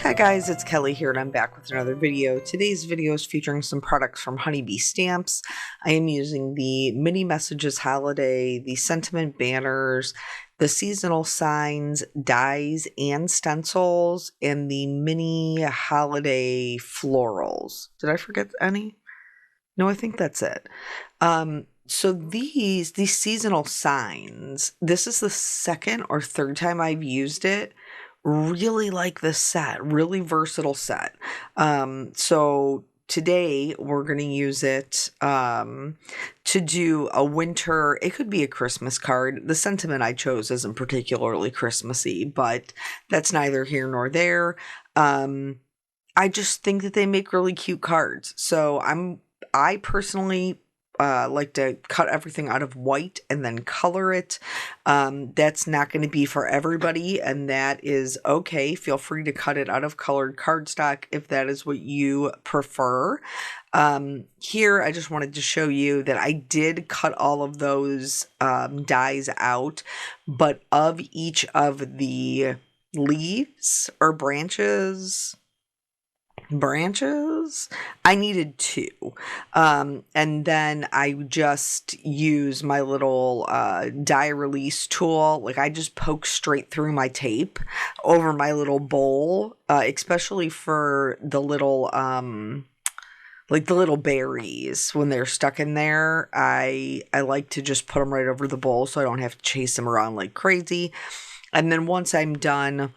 Hi guys, it's Kelly here and I'm back with another video. Today's video is featuring some products from Honeybee Stamps. I am using the Mini Messages Holiday, the Sentiment Banners, the Seasonal Signs, dies and stencils, and the Mini Holiday Florals. Did I forget any? No, I think that's it. So these seasonal signs, this is the second or third time I've used it. Really like this set, really versatile set. So today we're going to use it to do a winter, it could be a Christmas card. The sentiment I chose isn't particularly Christmassy, but that's neither here nor there. I just think that they make really cute cards. So I personally like to cut everything out of white and then color it. That's not going to be for everybody, and that is okay. Feel free to cut it out of colored cardstock if that is what you prefer. Here, I just wanted to show you that I did cut all of those dies out, but of each of the leaves or branches, I needed two, and then I just use my little die release tool. Like, I just poke straight through my tape over my little bowl, especially for the little like the little berries when they're stuck in there. I like to just put them right over the bowl so I don't have to chase them around like crazy. And then once I'm done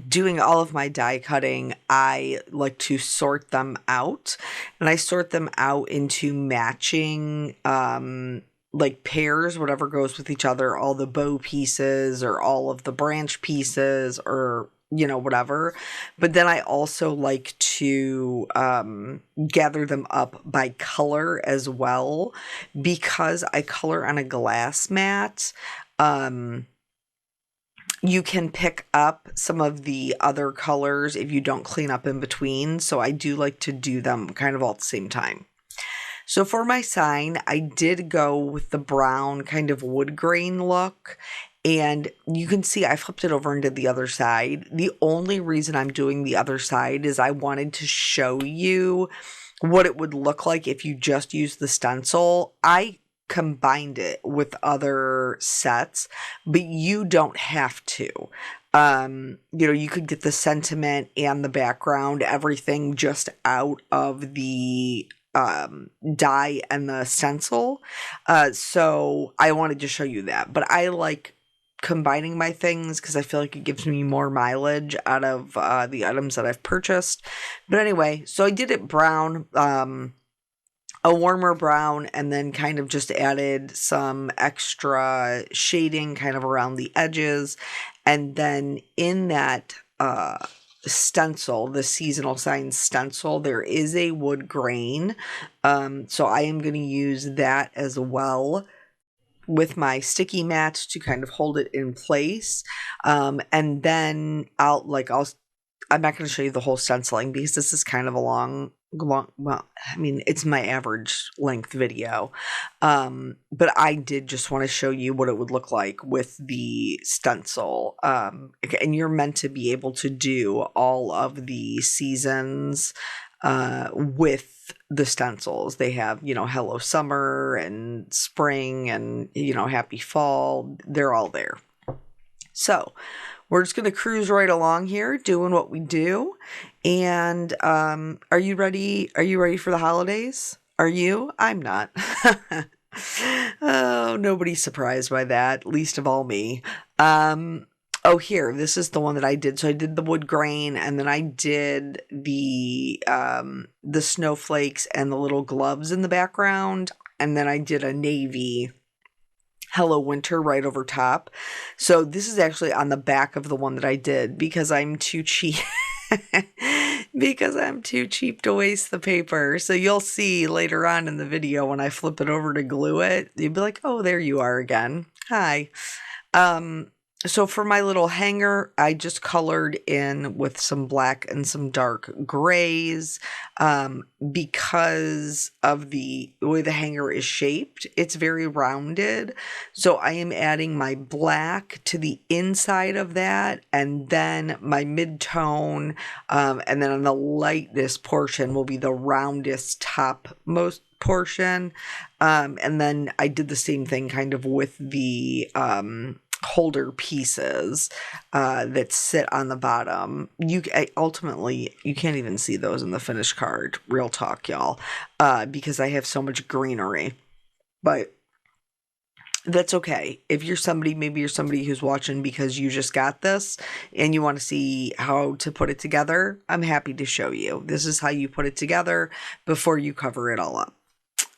doing all of my die cutting, I like to sort them out, and I sort them out into matching like pairs, whatever goes with each other, all the bow pieces or all of the branch pieces, or whatever. But then I also like to gather them up by color as well, because I color on a glass mat. You can pick up some of the other colors if you don't clean up in between. So I do like to do them kind of all at the same time. So for my sign, I did go with the brown kind of wood grain look. And you can see I flipped it over and did the other side. The only reason I'm doing the other side is I wanted to show you what it would look like if you just use the stencil. I combined it with other sets, but you don't have to. You could get the sentiment and the background, everything just out of the die and the stencil. So I wanted to show you that, but I like combining my things because I feel like it gives me more mileage out of the items that I've purchased. But anyway, so I did it brown, a warmer brown, and then kind of just added some extra shading kind of around the edges. And then in that stencil, the seasonal sign stencil, there is a wood grain. So I am going to use that as well with my sticky mat to kind of hold it in place. And then I'm not going to show you the whole stenciling because this is kind of a long, well, I mean, it's my average length video. But I did just want to show you what it would look like with the stencil. And you're meant to be able to do all of the seasons with the stencils. They have, Hello Summer and Spring and, Happy Fall. They're all there. So we're just going to cruise right along here doing what we do. And are you ready? Are you ready for the holidays? Are you? I'm not. Oh, nobody's surprised by that, least of all me. Oh, here, this is the one that I did. So I did the wood grain, and then I did the snowflakes and the little gloves in the background. And then I did a navy Hello Winter right over top. So this is actually on the back of the one that I did because I'm too cheap. Because I'm too cheap to waste the paper. So you'll see later on in the video when I flip it over to glue it, you'll be like, oh, there you are again. Hi. So for my little hanger, I just colored in with some black and some dark grays. Because of the way the hanger is shaped, it's very rounded. So I am adding my black to the inside of that, and then my mid-tone, and then on the lightest portion will be the roundest topmost portion. And then I did the same thing kind of with the holder pieces that sit on the bottom. Ultimately you can't even see those in the finished card, real talk, y'all, because I have so much greenery. But that's okay. If you're somebody, maybe you're somebody who's watching because you just got this and you want to see how to put it together, I'm happy to show you. This is how you put it together before you cover it all up.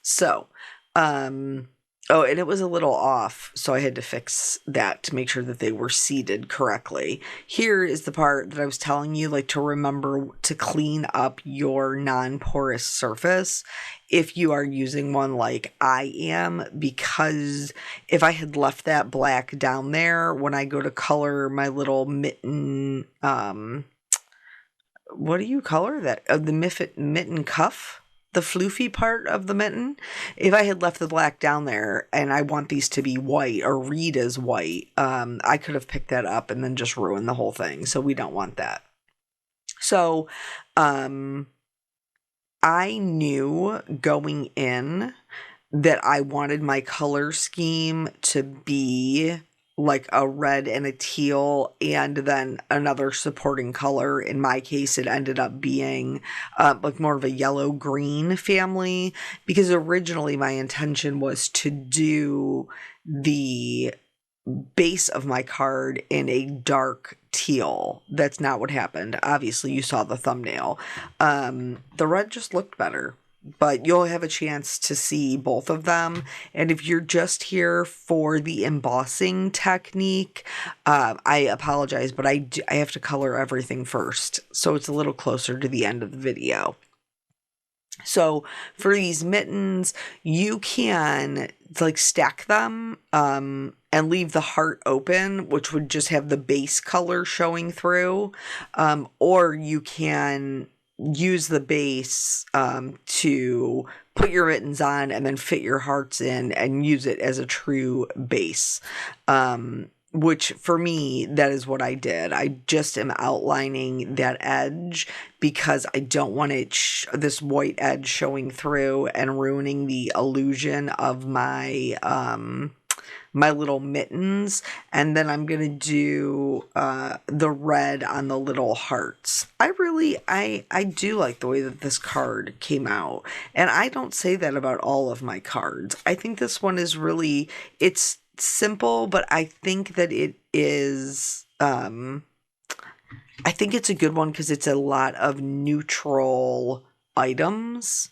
So, oh, and it was a little off, so I had to fix that to make sure that they were seated correctly. Here is the part that I was telling you, like, to remember to clean up your non-porous surface if you are using one like I am, because if I had left that black down there when I go to color my little mitten, what do you color that? The mitten cuff? The floofy part of the mitten, if I had left the black down there and I want these to be white or read as white, I could have picked that up and then just ruined the whole thing. So we don't want that. So I knew going in that I wanted my color scheme to be like a red and a teal and then another supporting color. In my case, it ended up being like more of a yellow green family, because originally my intention was to do the base of my card in a dark teal. That's not what happened. Obviously, you saw the thumbnail. The red just looked better. But you'll have a chance to see both of them. And if you're just here for the embossing technique, I apologize, but I have to color everything first. So it's a little closer to the end of the video. So for these mittens, you can like stack them and leave the heart open, which would just have the base color showing through. Or you can use the base to put your mittens on and then fit your hearts in and use it as a true base. Which for me, that is what I did. I just am outlining that edge because I don't want it this white edge showing through and ruining the illusion of my my little mittens. And then I'm gonna do the red on the little hearts. I do like the way that this card came out, and I don't say that about all of my cards. I think this one is really, it's simple, but I think that it is I think it's a good one because it's a lot of neutral items.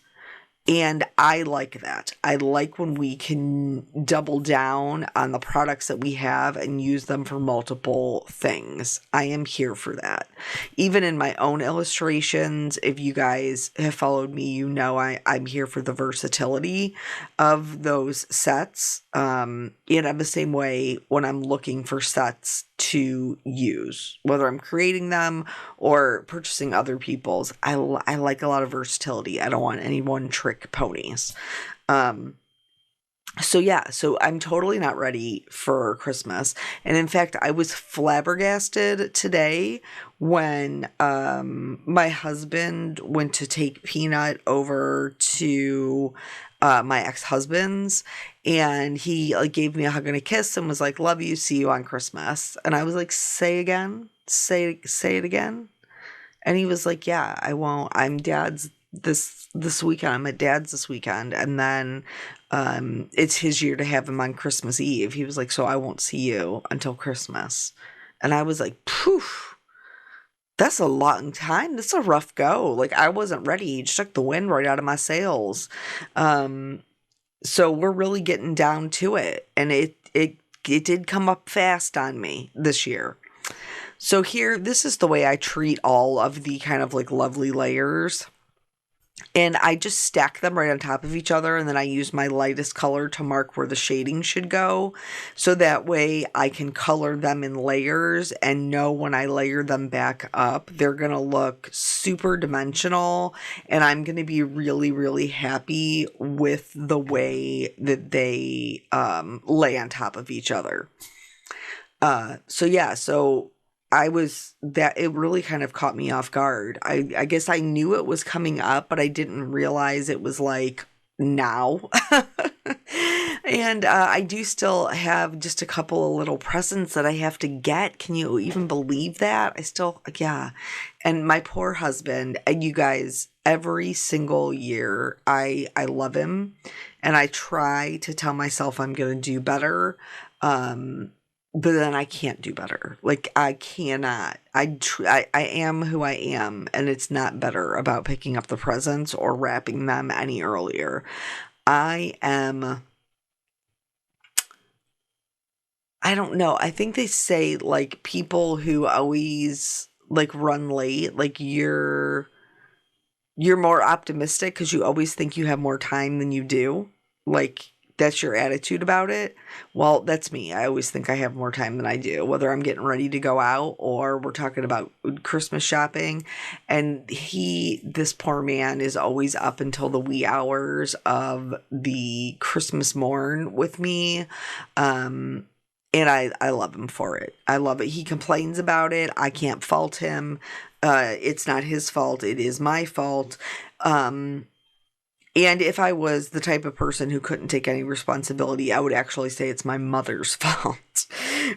And I like that. I like when we can double down on the products that we have and use them for multiple things. I am here for that. Even in my own illustrations, if you guys have followed me, you know I'm here for the versatility of those sets. And I'm the same way when I'm looking for sets to use, whether I'm creating them or purchasing other people's. I like a lot of versatility. I don't want any one trick ponies. So yeah, so I'm totally not ready for Christmas. And in fact, I was flabbergasted today when my husband went to take Peanut over to my ex-husband's, and he like gave me a hug and a kiss and was like, "Love you, see you on Christmas." And I was like, "Say again? Say it again?" And he was like, "Yeah, I won't. I'm dad's this weekend. I'm at dad's this weekend." And then it's his year to have him on Christmas Eve. He was like, "So I won't see you until Christmas." And I was like, "Poof, that's a long time. That's a rough go." Like, I wasn't ready. He just took the wind right out of my sails. So we're really getting down to it. And it did come up fast on me this year. So here, this is the way I treat all of the kind of like lovely layers. And I just stack them right on top of each other, and then I use my lightest color to mark where the shading should go. So that way I can color them in layers and know when I layer them back up, they're going to look super dimensional, and I'm going to be really, really happy with the way that they lay on top of each other. So it really kind of caught me off guard. I guess I knew it was coming up, but I didn't realize it was like now. And I do still have just a couple of little presents that I have to get. Can you even believe that? Yeah. And my poor husband, and you guys, every single year, I love him, and I try to tell myself I'm going to do better. But then I can't do better. Like, I cannot. I am who I am, and it's not better about picking up the presents or wrapping them any earlier. I don't know. I think they say, like, people who always, like, run late, like, you're more optimistic because you always think you have more time than you do. Like, that's your attitude about it. Well, that's me. I always think I have more time than I do, whether I'm getting ready to go out or we're talking about Christmas shopping. And this poor man, is always up until the wee hours of the Christmas morn with me. And I love him for it. I love it. He complains about it. I can't fault him. It's not his fault. It is my fault. And if I was the type of person who couldn't take any responsibility, I would actually say it's my mother's fault.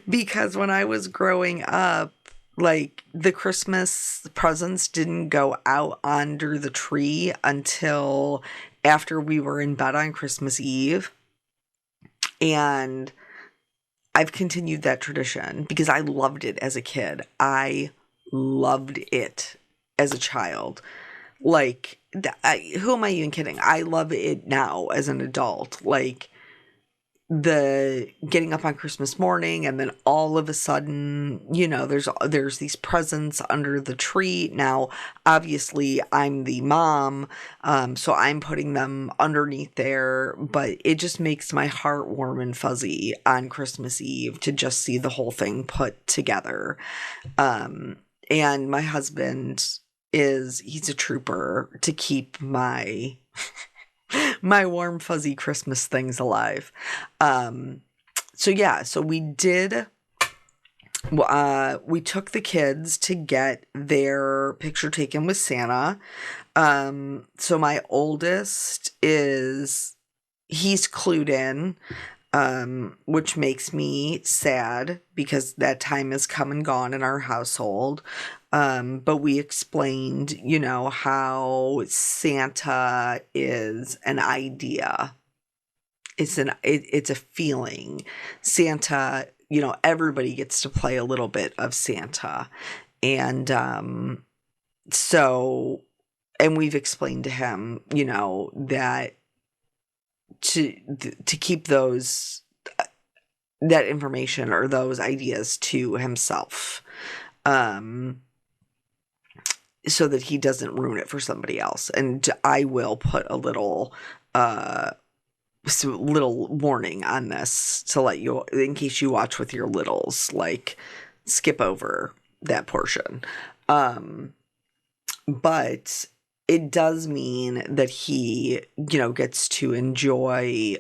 Because when I was growing up, like, the Christmas presents didn't go out under the tree until after we were in bed on Christmas Eve. And I've continued that tradition because I loved it as a kid. I loved it as a child. Like, who am I even kidding? I love it now as an adult. Like, the getting up on Christmas morning, and then all of a sudden, there's these presents under the tree. Now, obviously, I'm the mom, so I'm putting them underneath there, but it just makes my heart warm and fuzzy on Christmas Eve to just see the whole thing put together. And my husband he's a trooper to keep my warm fuzzy Christmas things alive. So we did, we took the kids to get their picture taken with Santa. So my oldest he's clued in, which makes me sad because that time has come and gone in our household. But we explained, how Santa is an idea. It's a feeling. Santa, everybody gets to play a little bit of Santa. And, and we've explained to him, that to keep that information or those ideas to himself. So that he doesn't ruin it for somebody else. And I will put a little warning on this to let you, in case you watch with your littles, like, skip over that portion. But it does mean that he, gets to enjoy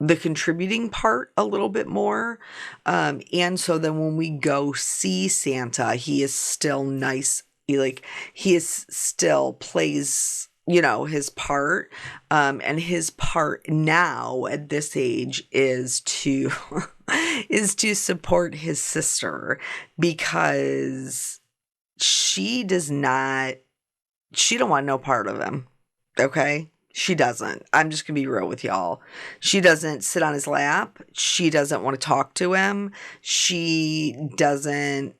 the contributing part a little bit more. And so then when we go see Santa, he is still nice. He still plays, his part. And his part now at this age is to, support his sister, because she don't want no part of him. Okay. She doesn't. I'm just going to be real with y'all. She doesn't sit on his lap. She doesn't want to talk to him.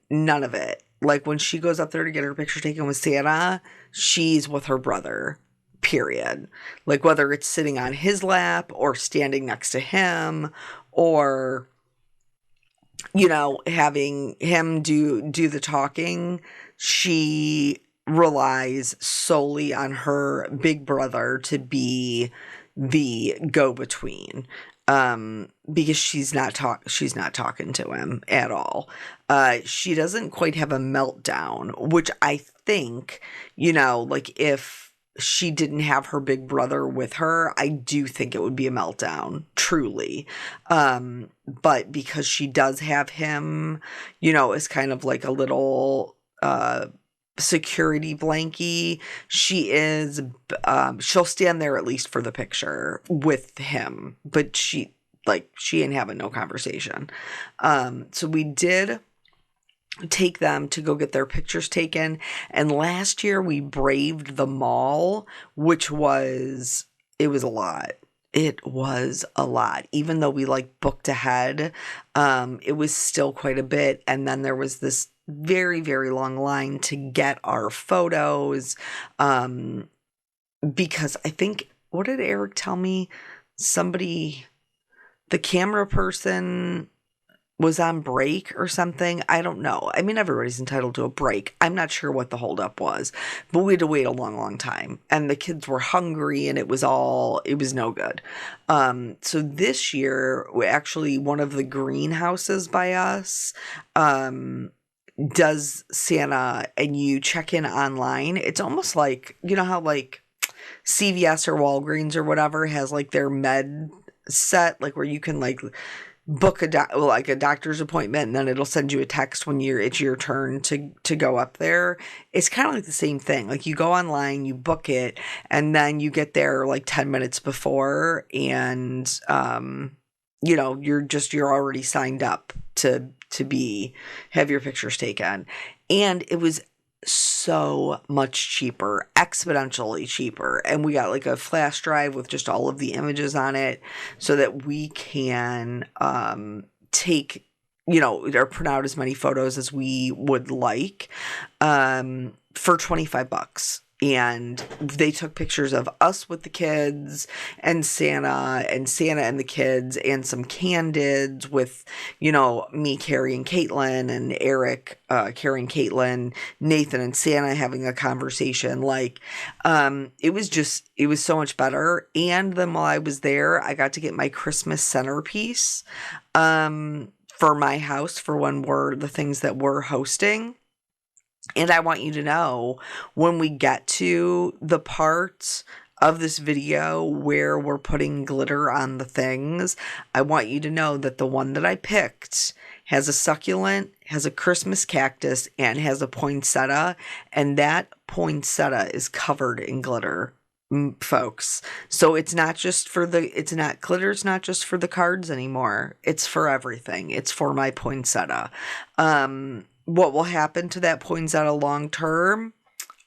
None of it. Like, when she goes up there to get her picture taken with Santa, she's with her brother, period. Like, whether it's sitting on his lap or standing next to him, or, having him do the talking, she relies solely on her big brother to be the go-between, because she's not talking to him at all. She doesn't quite have a meltdown, which I think, like if she didn't have her big brother with her, I do think it would be a meltdown, truly. But because she does have him, as kind of like a little security blankie, she'll stand there at least for the picture with him, but she ain't having no conversation. So we did take them to go get their pictures taken, and last year we braved the mall, which was a lot. It was a lot. Even though we booked ahead, it was still quite a bit. And then there was this very, very long line to get our photos. Because I think, what did Eric tell me? The camera person was on break or something. I don't know. I mean, everybody's entitled to a break. I'm not sure what the holdup was, but we had to wait a long, long time. And the kids were hungry, and it was no good. So this year, actually, one of the greenhouses by us does Santa, and you check in online. It's almost like, how CVS or Walgreens or whatever has their med set, where you can book a doctor's appointment, and then it'll send you a text when it's your turn to go up there. It's kind of like the same thing. You go online, you book it, and then you get there 10 minutes before, and you're already signed up to have your pictures taken. And it was so much cheaper, exponentially cheaper. And we got a flash drive with just all of the images on it, so that we can take, or print out as many photos as we would like, for $25. And they took pictures of us with the kids and Santa and the kids, and some candids with, me carrying Caitlin, and Eric carrying Caitlin, Nathan and Santa having a conversation. It was so much better. And then while I was there, I got to get my Christmas centerpiece for my house for the things that we're hosting. And I want you to know, when we get to the part of this video where we're putting glitter on the things, I want you to know that the one that I picked has a succulent, has a Christmas cactus, and has a poinsettia. And that poinsettia is covered in glitter, folks. So glitter's not just for the cards anymore. It's for everything. It's for my poinsettia. What will happen to that poinsettia long term,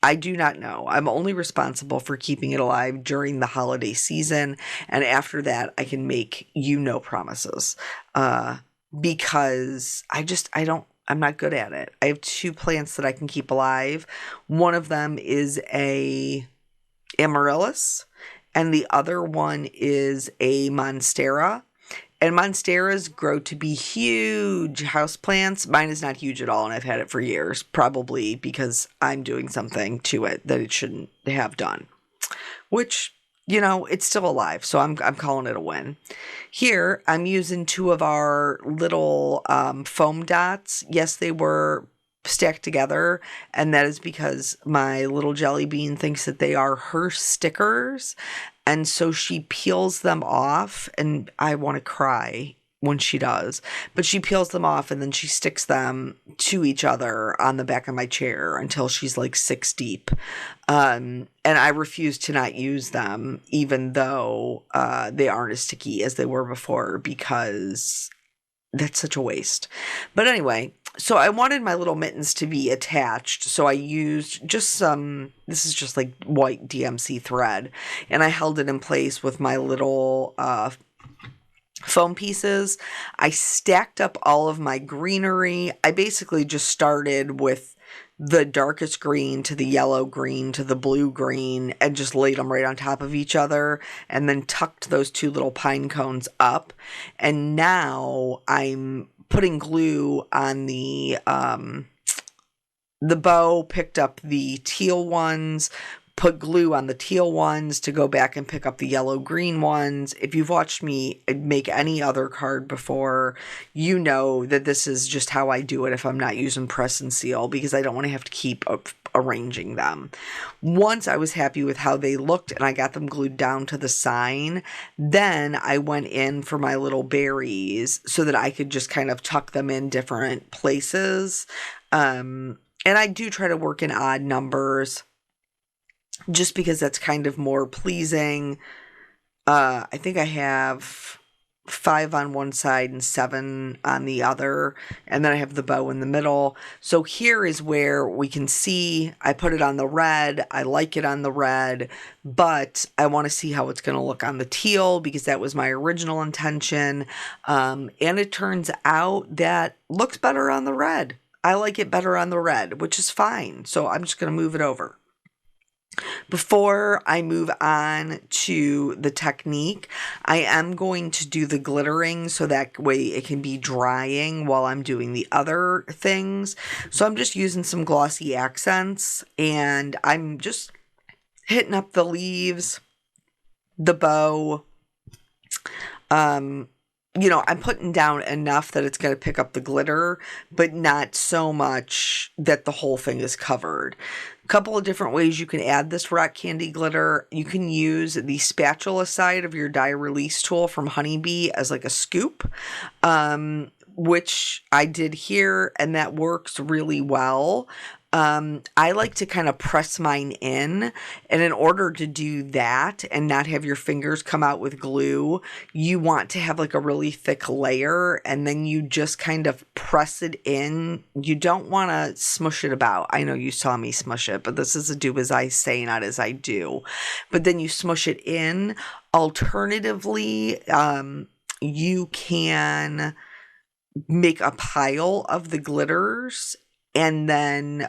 I do not know. I'm only responsible for keeping it alive during the holiday season, and after that, I can make no promises. Because I'm not good at it. I have 2 plants that I can keep alive. One of them is a amaryllis, and the other one is a monstera. And monsteras grow to be huge houseplants. Mine is not huge at all, and I've had it for years, probably because I'm doing something to it that it shouldn't have done. Which, it's still alive, so I'm calling it a win. Here, I'm using 2 of our little foam dots. Yes, they were stacked together, and that is because my little jelly bean thinks that they are her stickers. And so she peels them off, and I want to cry when she does. But she peels them off, and then she sticks them to each other on the back of my chair until she's 6 deep. And I refuse to not use them, even though they aren't as sticky as they were before, because that's such a waste. But anyway, so I wanted my little mittens to be attached, so I used just this is just white DMC thread, and I held it in place with my little foam pieces. I stacked up all of my greenery. I basically just started with the darkest green to the yellow green to the blue green, and just laid them right on top of each other, and then tucked those 2 little pine cones up. And now I'm putting glue on the the bow, picked up the teal ones, put glue on the teal ones to go back and pick up the yellow green ones. If you've watched me make any other card before, you know that this is just how I do it if I'm not using press and seal, because I don't want to have to keep arranging them. Once I was happy with how they looked and I got them glued down to the sign, then I went in for my little berries so that I could just kind of tuck them in different places. And I do try to work in odd numbers, just because that's kind of more pleasing. I think I have 5 on one side and 7 on the other, and then I have the bow in the middle. So here is where we can see I put it on the red. I like it on the red, but I want to see how it's going to look on the teal, because that was my original intention. And it turns out that looks better on the red. I like it better on the red, which is fine. So I'm just going to move it over. Before I move on to the technique, I am going to do the glittering so that way it can be drying while I'm doing the other things. So I'm just using some glossy accents, and I'm just hitting up the leaves, the bow. You know, I'm putting down enough that it's going to pick up the glitter, but not so much that the whole thing is covered. A couple of different ways you can add this rock candy glitter. You can use the spatula side of your die release tool from Honeybee as like a scoop, which I did here, and that works really well. I like to kind of press mine in, and in order to do that and not have your fingers come out with glue, you want to have like a really thick layer, and then you just kind of press it in. You don't want to smush it about. I know you saw me smush it, but this is a do as I say, not as I do. But then you smush it in. Alternatively, you can make a pile of the glitters and then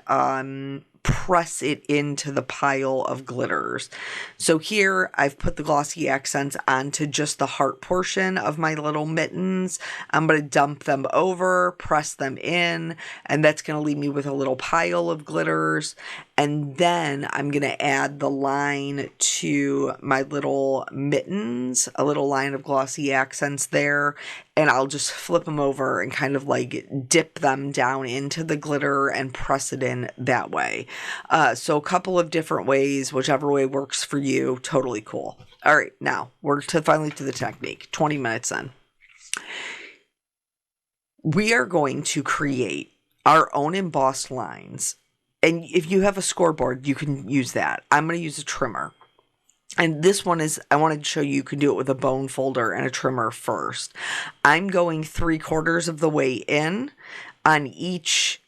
press it into the pile of glitters. So here I've put the glossy accents onto just the heart portion of my little mittens. I'm going to dump them over, press them in, and that's going to leave me with a little pile of glitters. And then I'm going to add the line to my little mittens, a little line of glossy accents there, and I'll just flip them over and kind of like dip them down into the glitter and press it in that way. So a couple of different ways, whichever way works for you, totally cool. All right, now we're finally to the technique. 20 minutes in. We are going to create our own embossed lines. And if you have a scoreboard, you can use that. I'm going to use a trimmer. And this one is, I wanted to show you can do it with a bone folder and a trimmer first. I'm going 3/4 of the way in on each,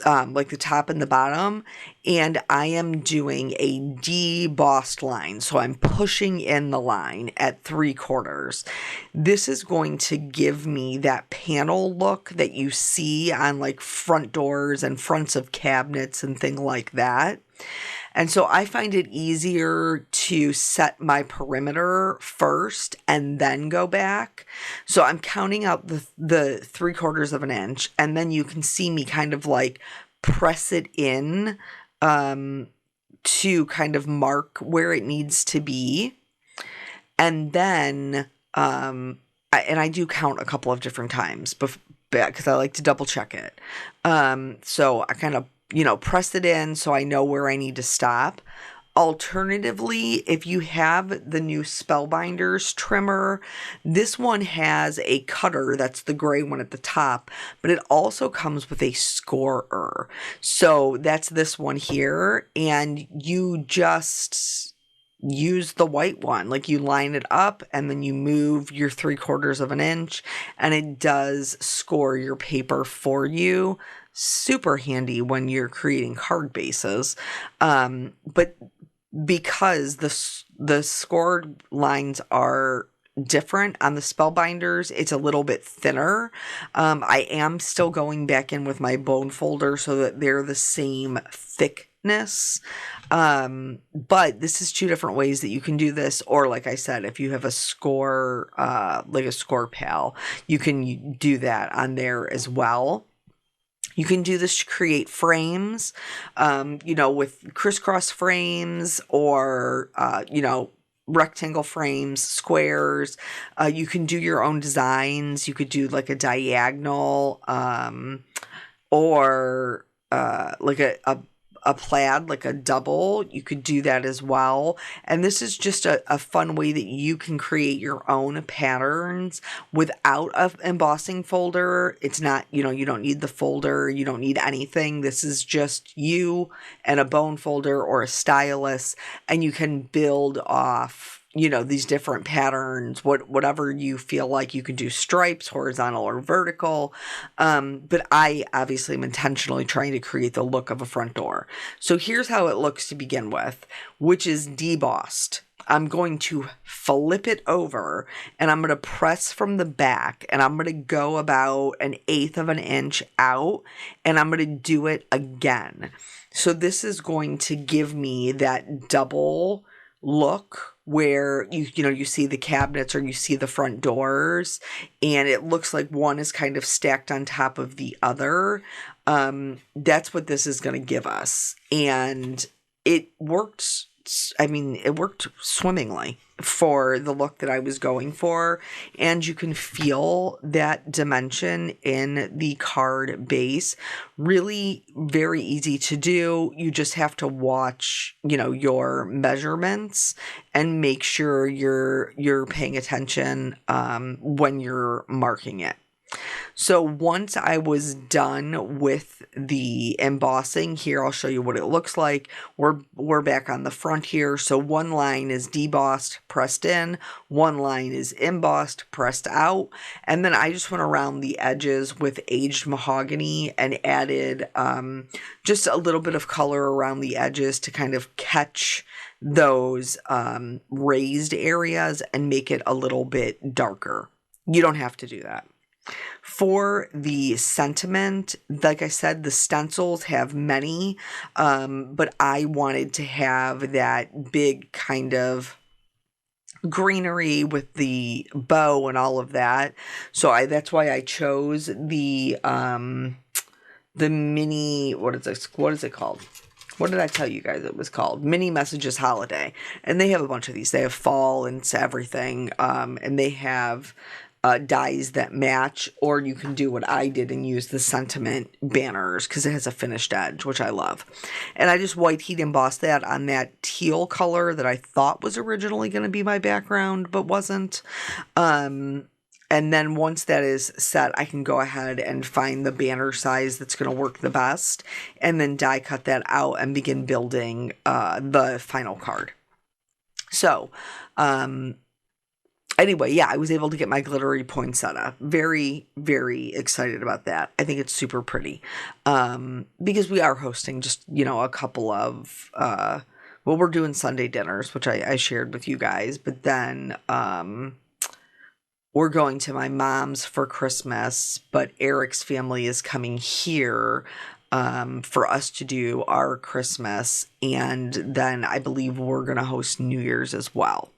like the top and the bottom, and I am doing a debossed line. So I'm pushing in the line at 3/4. This is going to give me that panel look that you see on like front doors and fronts of cabinets and things like that. And so I find it easier to set my perimeter first and then go back. So I'm counting out the 3/4 of an inch, and then you can see me kind of like press it in to kind of mark where it needs to be. And then, I do count a couple of different times because I like to double check it. So I kind of, press it in so I know where I need to stop. Alternatively, if you have the new Spellbinders trimmer, this one has a cutter, that's the gray one at the top, but it also comes with a scorer. So that's this one here, and you just use the white one. Like you line it up and then you move your 3/4 of an inch, and it does score your paper for you. Super handy when you're creating card bases. But because the scored lines are different on the Spellbinders, it's a little bit thinner. I am still going back in with my bone folder so that they're the same thickness. But this is 2 different ways that you can do this. Or like I said, if you have a score, like a score pal, you can do that on there as well. You can do this to create frames, with crisscross frames or, rectangle frames, squares. You can do your own designs. You could do like a diagonal, or like a plaid, like a double. You could do that as well. And this is just a fun way that you can create your own patterns without an embossing folder. It's not, you don't need the folder. You don't need anything. This is just you and a bone folder or a stylus, and you can build off these different patterns, whatever you feel like. You can do stripes, horizontal or vertical. But I obviously am intentionally trying to create the look of a front door. So here's how it looks to begin with, which is debossed. I'm going to flip it over and I'm going to press from the back, and I'm going to go about 1/8 of an inch out, and I'm going to do it again. So this is going to give me that double look where you see the cabinets or you see the front doors, and it looks like one is kind of stacked on top of the other. That's what this is going to give us. And it worked. It worked swimmingly for the look that I was going for. And you can feel that dimension in the card base. Really very easy to do. You just have to watch, your measurements and make sure you're paying attention when you're marking it. So once I was done with the embossing, here I'll show you what it looks like. We're back on the front here. So one line is debossed, pressed in. One line is embossed, pressed out. And then I just went around the edges with aged mahogany and added just a little bit of color around the edges to kind of catch those raised areas and make it a little bit darker. You don't have to do that. For the sentiment, like I said, the stencils have many, but I wanted to have that big kind of greenery with the bow and all of that. So that's why I chose the mini, what is it called? What did I tell you guys it was called? Mini Messages Holiday. And they have a bunch of these. They have fall and everything, and they have dies that match, or you can do what I did and use the sentiment banners because it has a finished edge, which I love. And I just white heat embossed that on that teal color that I thought was originally going to be my background, but wasn't. And then once that is set, I can go ahead and find the banner size that's going to work the best, and then die cut that out and begin building the final card. So, anyway, yeah, I was able to get my glittery poinsettia. Very, very excited about that. I think it's super pretty. Because we are hosting just, a couple of, we're doing Sunday dinners, which I shared with you guys. But then we're going to my mom's for Christmas, but Eric's family is coming here for us to do our Christmas. And then I believe we're going to host New Year's as well.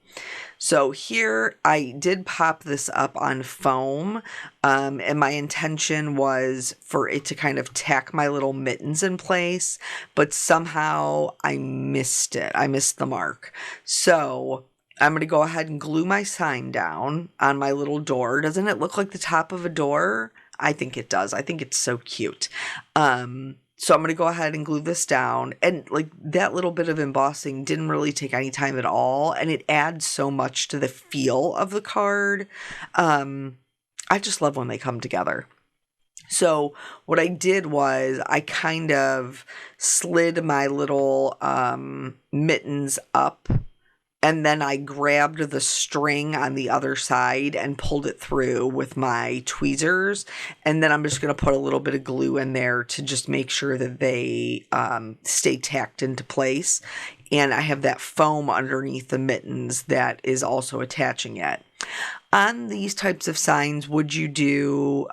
So here I did pop this up on foam, and my intention was for it to kind of tack my little mittens in place, but somehow I missed it. I missed the mark. So I'm going to go ahead and glue my sign down on my little door. Doesn't it look like the top of a door? I think it does. I think it's so cute. So I'm going to go ahead and glue this down, and like that little bit of embossing didn't really take any time at all, and it adds so much to the feel of the card. I just love when they come together. So what I did was I kind of slid my little mittens up, and then I grabbed the string on the other side and pulled it through with my tweezers. And then I'm just going to put a little bit of glue in there to just make sure that they stay tacked into place. And I have that foam underneath the mittens that is also attaching it. On these types of signs, would you do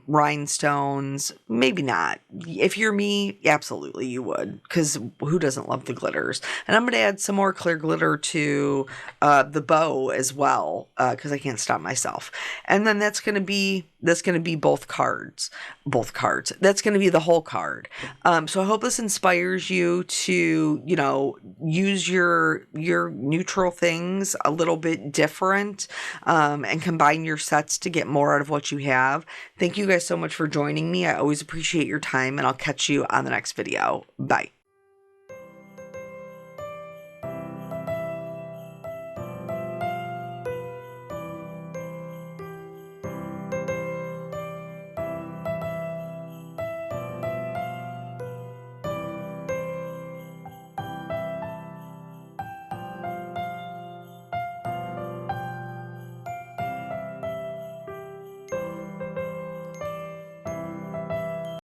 rhinestones? Maybe not. If you're me, absolutely you would, because who doesn't love the glitters? And I'm going to add some more clear glitter to the bow as well, because I can't stop myself. And then that's going to be That's going to be both cards. That's going to be the whole card. So I hope this inspires you to, use your neutral things a little bit different, and combine your sets to get more out of what you have. Thank you guys so much for joining me. I always appreciate your time, and I'll catch you on the next video. Bye.